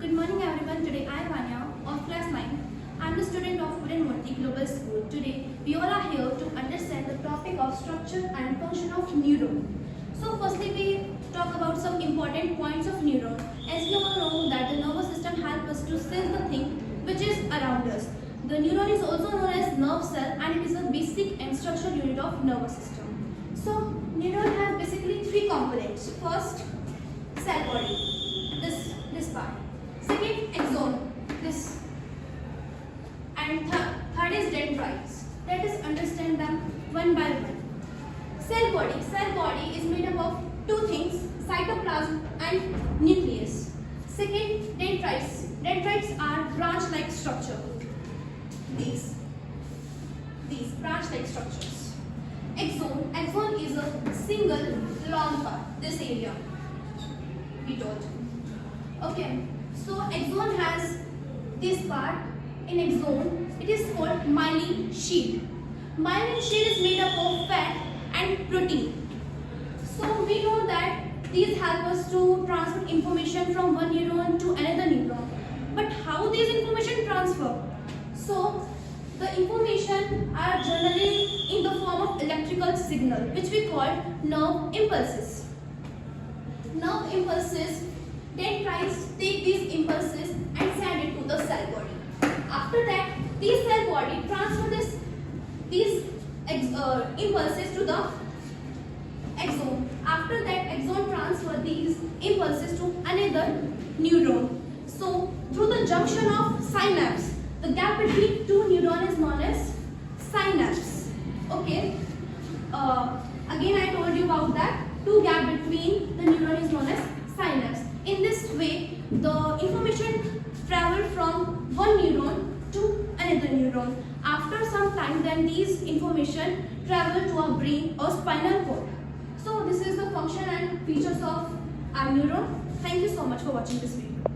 Good morning everyone. Today I am Anya of class 9. I am a student of Puran Murti Global School. Today we all are here to understand the topic of structure and function of neuron. So firstly we talk about some important points of neuron. As we all know that the nervous system helps us to sense the thing which is around us. The neuron is also known as nerve cell and it is a basic and structural unit of nervous system. So neuron has basically three components. First, cell body, this part. Second, axon, this. And third is dendrites. Let us understand them one by one. Cell body is made up of two things, cytoplasm and nucleus. Second, dendrites. Dendrites are branch-like structure. These branch-like structures. Axon is a single long part, this area we told. Okay, so axon has this part. In axon, it is called myelin sheath. Myelin sheath is made up of fat and protein. So we know that these help us to transfer information from one neuron to another neuron. But how these information transfer? So the information are generally in the form of electrical signal, which we call nerve impulses. Nerve impulses, dendrites take these impulses and send it to the cell body. After that, these cell body transfer these impulses to the axon. After that, axon transfer these impulses to another neuron. So through the junction of synapse, the gap between two neurons is known as synapse. Okay. Again, I told you about that. Two gap between the neuron is known as synapse. In this way, the information travel from one neuron to another neuron. After some time, then these information travel to our brain or spinal cord. So this is the function and features of our neuron. Thank you so much for watching this video.